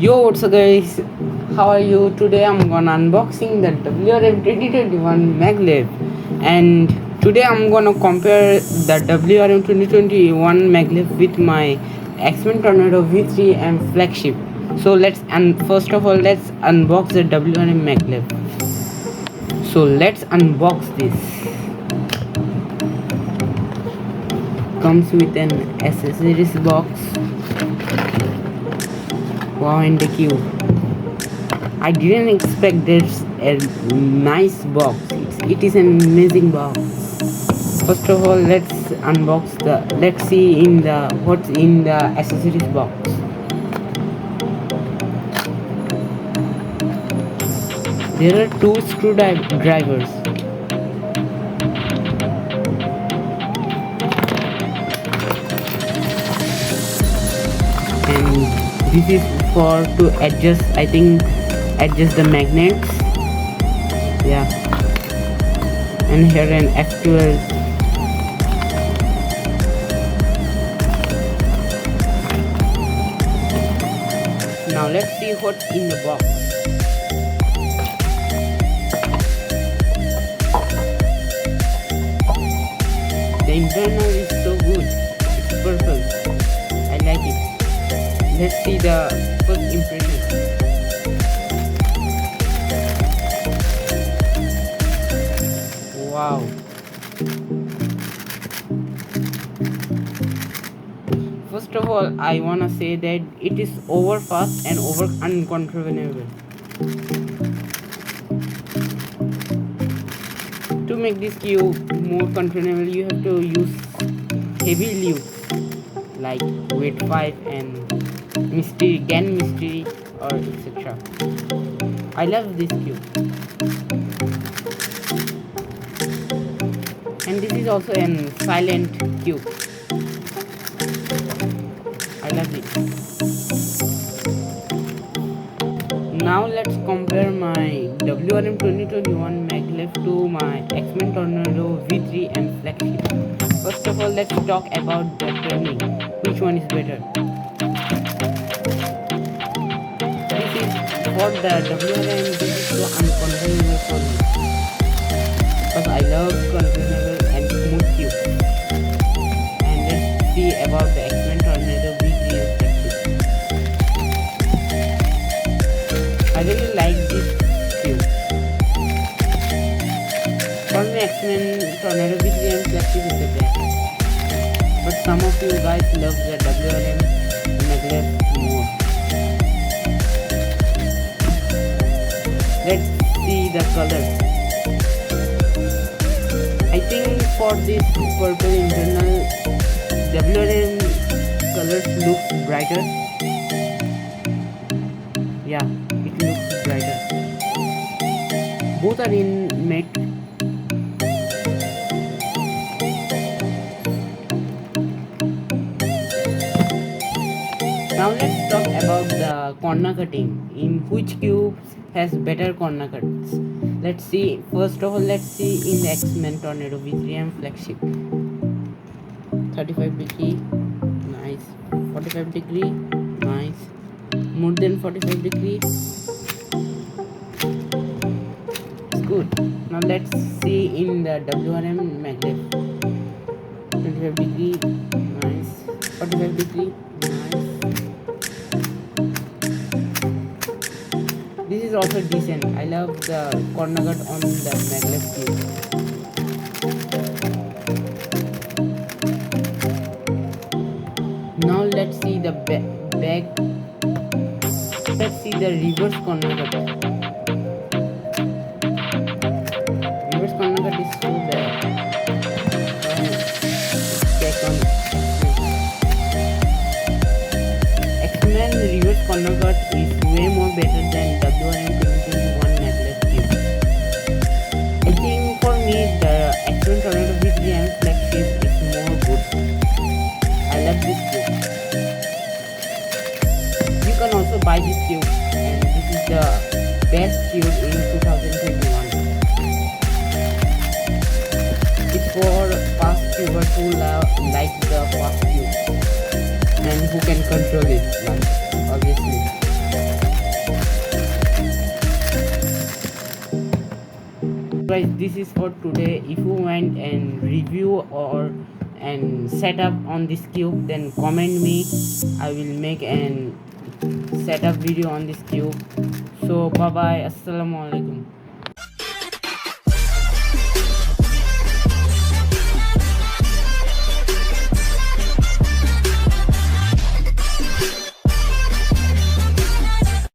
Yo, what's up guys? How are you? Today I'm gonna unboxing the WRM 2021 Maglev, and today I'm gonna compare the WRM 2021 Maglev with my X-Men Tornado V3 and flagship. So first of all let's unbox the WRM Maglev. So let's unbox this. Comes with an accessories box. Wow, and the cube. I didn't expect this a nice box. It is an amazing box. First of all, let's see in the what's in the accessories box. There are two screwdrivers. And this is for to adjust, I think, adjust the magnets. Yeah, and here an actual now let's see what's in the box. The internal is so good. It's purple. I like it. Let's see the first impression. Wow. First of all, I wanna say that it is over fast and over uncontrollable. To make this cube more controllable, you have to use heavy lube like weight 5 and mystery or etc. I love this cube, and this is also an silent cube. I love it. Now let's compare my WRM 2021 Maglev to my X-Men Tornado V3 and flagship. First of all, let's talk about the turning. Which one is better? This is for the WRM. This is so uncontrollable for me because I love controllable and smooth cube. And let's see about the X-Men Tornado V3 and flagship. I really like this cube. For me, X-Men Tornado V3 and flagship is the best. But some of you guys love the WRM Maglev more. Let's see the colors. I think for this purple internal, WRM colors look brighter. Yeah, it looks brighter. Both are in matte. Now let's talk about the corner cutting. In which cubes has better corner cuts? Let's see. First of all, let's see in the X-Men Tornado V3 and flagship. 35 degree, nice. 45 degree, nice. More than 45 degree, it's good. Now let's see in the WRM Maglev. 25 degree, nice. 45 degree, nice. This is also decent. I love the corner cut on the Maglev cube. Now let's see the back. Let's see the reverse corner cut. Reverse corner cut is so bad. Check on X-Men reverse corner cut is way more better than WRM 2021 Maglev cube. I think for me the X-Men Tornado V3 and flagship is more good. I love this cube. You can also buy this cube, and this is the best cube in 2021. It's for fast cubers who like the fast cube and who can control it, like obviously. guys, this is for today. If you want and review or and setup on this cube, then comment me. I will make an setup video on this cube. So bye bye, assalamu alaikum.